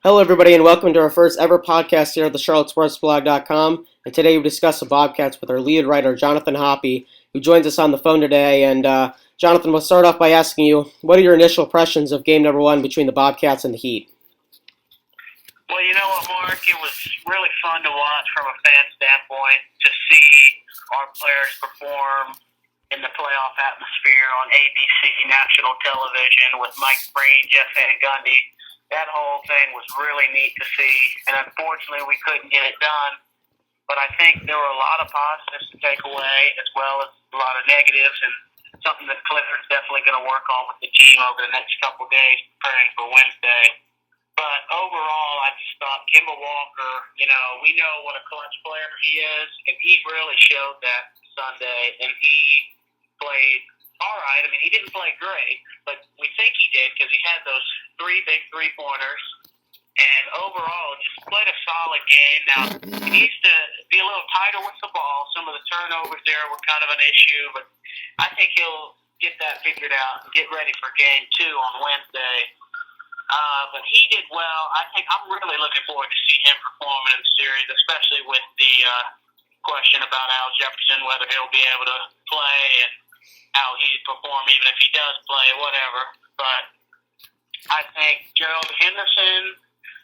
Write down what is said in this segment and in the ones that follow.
Hello, everybody, and welcome to our first ever podcast here at the CharlotteSportsBlog.com. And today we discuss the Bobcats with our lead writer, Jonathan Hoppe, who joins us on the phone today. And Jonathan, we'll start off by asking you, what are your initial impressions of game number one between the Bobcats and the Heat? Well, you know what, Mark? It was really fun to watch from a fan standpoint to see our players perform in the playoff atmosphere on ABC national television with Mike Breen, Jeff Van Gundy. That whole thing was really neat to see, and unfortunately we couldn't get it done. But I think there were a lot of positives to take away as well as a lot of negatives, and something that Clifford's definitely going to work on with the team over the next couple of days preparing for Wednesday. But overall, I just thought Kemba Walker, we know what a clutch player he is, and he really showed that Sunday, and he played all right. I mean, he didn't play great, but we think he did because he had those three big three-pointers, and overall just played a solid game. Now, he needs to be a little tighter with the ball. Some of the turnovers there were kind of an issue, but I think he'll get that figured out and get ready for game two on Wednesday. But he did well. I think I'm really looking forward to see him performing in the series, especially with the question about Al Jefferson, whether he'll be able to play and how he'd perform even if he does play, whatever. But I think Gerald Henderson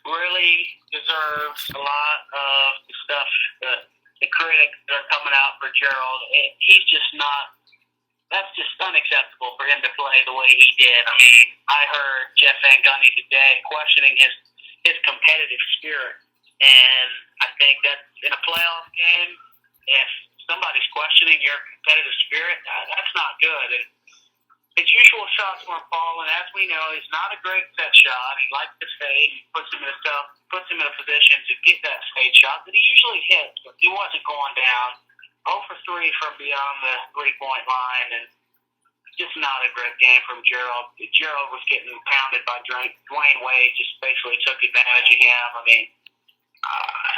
really deserves a lot of the stuff that the critics that are coming out for Gerald. He's just not. That's just unacceptable for him to play the way he did. I mean, I heard Jeff Van Gundy today questioning his competitive spirit, and I think that in a playoff game, if somebody's questioning your competitive spirit, that's not good. And his usual shots weren't falling. As we know, he's not a great set shot. He likes to fade. He puts him in a position to get that fade shot that he usually hits, but he wasn't going down. 0 for 3 from beyond the three-point line, and just not a great game from Gerald. Gerald was getting pounded by Dwayne Wade, just basically took advantage of him. I mean,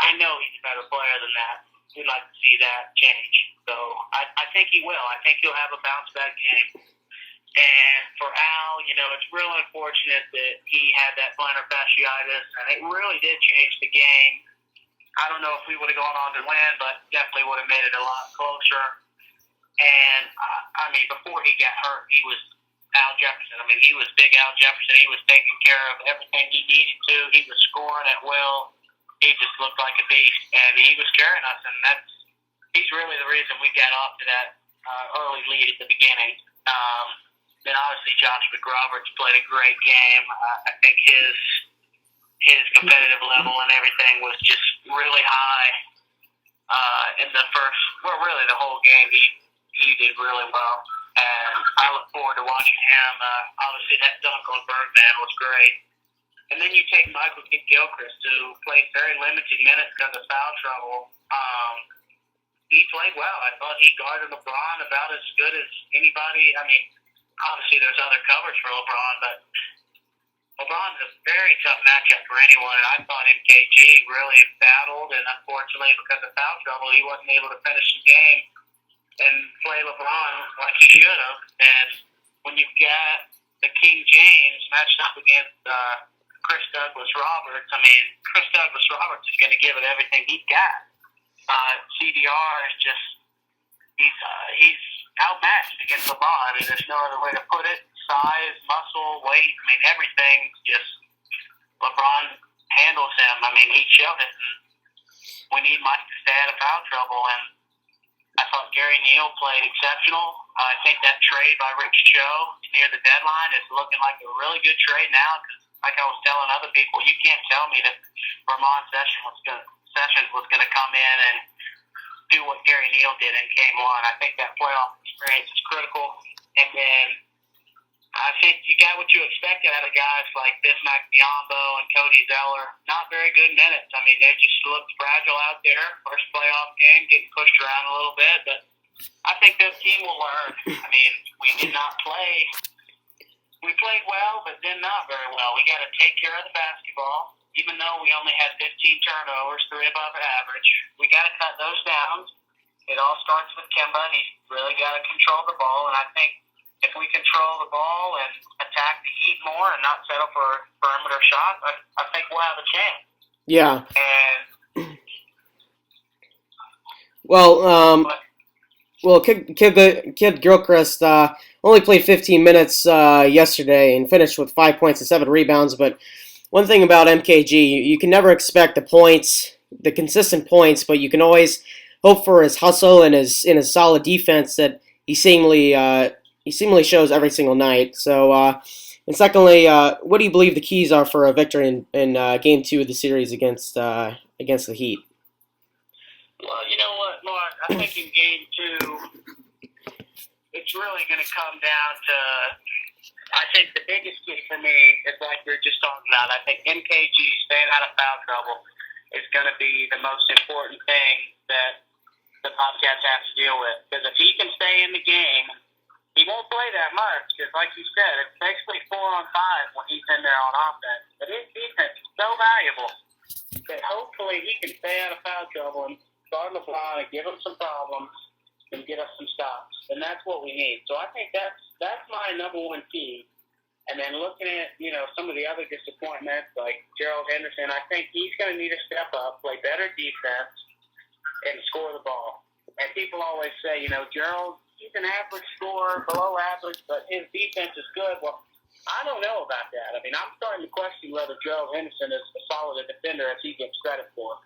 I know he's a better player than that. We'd like to see that change. So I think he will. I think he'll have a bounce-back game. And for Al, it's real unfortunate that he had that plantar fasciitis, and it really did change the game. I don't know if we would have gone on to win, but definitely would have made it a lot closer. And, before he got hurt, he was Al Jefferson. I mean, he was big Al Jefferson. He was taking care of everything he needed to. He was scoring at will. He just looked like a beast, and he was carrying us, and he's really the reason we got off to that early lead at the beginning. Then obviously Josh McRoberts played a great game. I think his competitive level and everything was just really high in the first, really the whole game. He did really well, and I look forward to watching him. Obviously, that dunk on Bergman was great. And then you take Michael Kidd-Gilchrist, who played very limited minutes because of foul trouble. He played well. I thought he guarded LeBron about as good as anybody. I mean, obviously there's other coverage for LeBron, but LeBron's a very tough matchup for anyone, and I thought MKG really battled, and unfortunately, because of foul trouble, he wasn't able to finish the game and play LeBron like he should have. And when you've got the King James matched up against Chris Douglas Roberts, Chris Douglas Roberts is going to give it everything he's got. CDR is just, he's outmatched against LeBron. There's no other way to put it. Size, muscle, weight, everything just, LeBron handles him. He showed it, and we need Mike to stay out of foul trouble, and I thought Gary Neal played exceptional. I think that trade by Rick Cho near the deadline is looking like a really good trade now, because like I was telling other people, you can't tell me that Vermont Sessions was going to come in and do what Gary Neal did in Game 1. I think that playoff experience is critical, and then I think you got what you expected out of guys like Bismack Biyombo and Cody Zeller. Not very good minutes. They just looked fragile out there. First playoff game, getting pushed around a little bit, but I think this team will learn. We did not play. We played well, but then not very well. We got to take care of the basketball, even though we only had 15 turnovers, 3 above average. We got to cut those down. It all starts with Kemba. He's really got to control the ball, and I think if we control the ball and attack the Heat more and not settle for perimeter shots, I think we'll have a chance. Yeah. And Kid Gilchrist only played 15 minutes yesterday and finished with 5 points and 7 rebounds. But one thing about MKG, you can never expect the consistent points, but you can always hope for his hustle and his solid defense that he seemingly shows every single night. So, and secondly, what do you believe the keys are for a victory in Game 2 of the series against the Heat? Well, you know what, Mark? I think in Game 2, it's really going to come down to, I think the biggest key for me is like we were just talking about. I think MKG staying out of foul trouble is going to be the most important thing that the Bobcats have to deal with. Because if he can stay in the game, he won't play that much. Because like you said, it's basically 4-on-5 when he's in there on offense. But his defense is so valuable that hopefully he can stay out of foul trouble and guard LeBron and give him some problems and get us some stops. And that's what we need. So I think that's my number one key. And then looking at, some of the other disappointments like Gerald Henderson, I think he's going to need to step up, play better defense, and score the ball. And people always say, Gerald, he's an average scorer, below average, but his defense is good. Well, I don't know about that. I mean, I'm starting to question whether Gerald Henderson is as solid a defender as he gets credit for.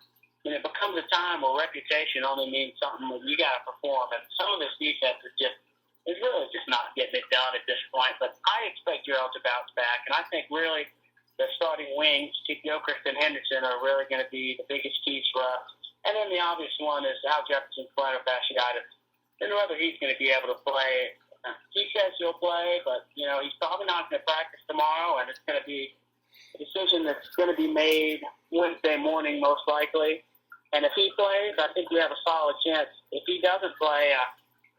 And it becomes a time where reputation only means something when you got to perform. And some of this defense is really just not getting it done at this point. But I expect Gerald to bounce back. And I think really the starting wings, Gilchrist and Henderson, are really going to be the biggest keys for us. And then the obvious one is Al Jefferson playing with fasciitis. And whether he's going to be able to play, he says he'll play, but, he's probably not going to practice tomorrow. And it's going to be a decision that's going to be made Wednesday morning, most likely. And if he plays, I think we have a solid chance. If he doesn't play,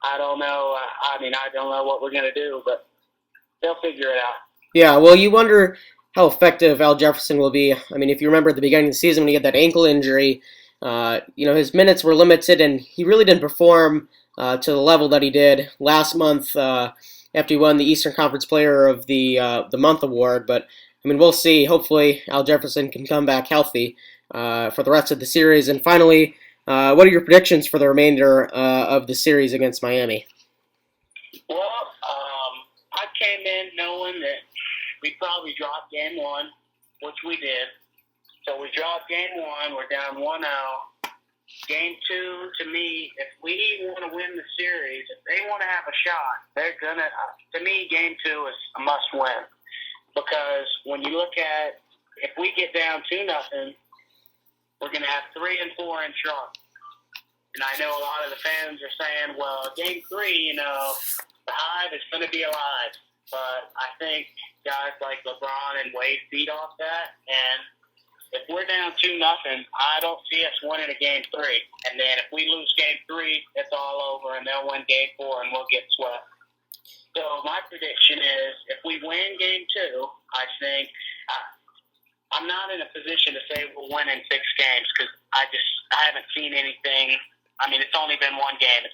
I don't know. I don't know what we're going to do, but they'll figure it out. Yeah, well, you wonder how effective Al Jefferson will be. I mean, if you remember at the beginning of the season when he had that ankle injury, his minutes were limited, and he really didn't perform to the level that he did last month after he won the Eastern Conference Player of the Month award. But, we'll see. Hopefully, Al Jefferson can come back healthy for the rest of the series. And finally, what are your predictions for the remainder of the series against Miami? Well, I came in knowing that we'd probably drop Game 1, which we did. So we dropped Game 1. We're down 1-0. Game 2, to me, if we want to win the series, if they want to have a shot, they're going to, to me, Game 2 is a must-win. Because when you look at, if we get down 2-0, we're going to have 3 and 4 in trunk. And I know a lot of the fans are saying, well, Game 3, the Hive is going to be alive. But I think guys like LeBron and Wade feed off that. And if we're down 2-0, I don't see us winning a Game 3. And then if we lose Game 3, it's all over, and they'll win Game 4, and we'll get swept. So my prediction is if we win Game 2, I think I'm not in a position to say we'll win in 6 games because I haven't seen anything. It's only been 1 game.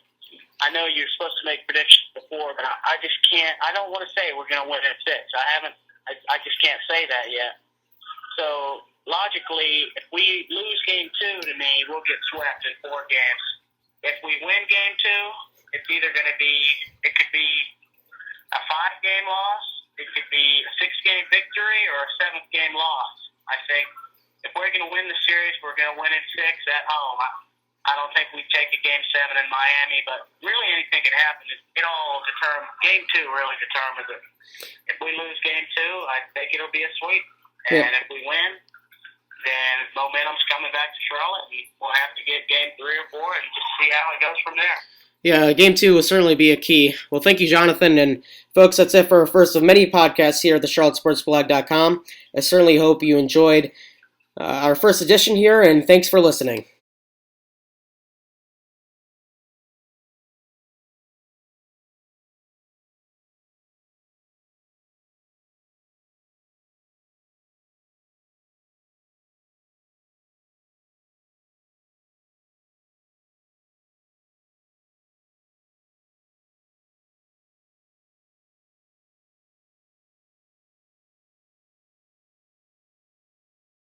I know you're supposed to make predictions before, but I just can't. I don't want to say we're going to win in 6. I just can't say that yet. So logically, if we lose Game 2, to me, we'll get swept in 4 games. If we win Game 2, it's either going to be, it could be a 5-game loss, it could be a 6-game victory, or a 7th-game loss. I think if we're going to win the series, we're going to win in 6 at home. I don't think we take a Game 7 in Miami, but really anything can happen. It all determines. Game 2 really determines it. If we lose Game 2, I think it'll be a sweep. And if we win, then momentum's coming back to Charlotte, and we'll have to get Game 3 or 4 and just see how it goes from there. Yeah, Game 2 will certainly be a key. Well, thank you, Jonathan. And folks, that's it for our first of many podcasts here at the CharlotteSportsBlog.com. I certainly hope you enjoyed our first edition here, and thanks for listening.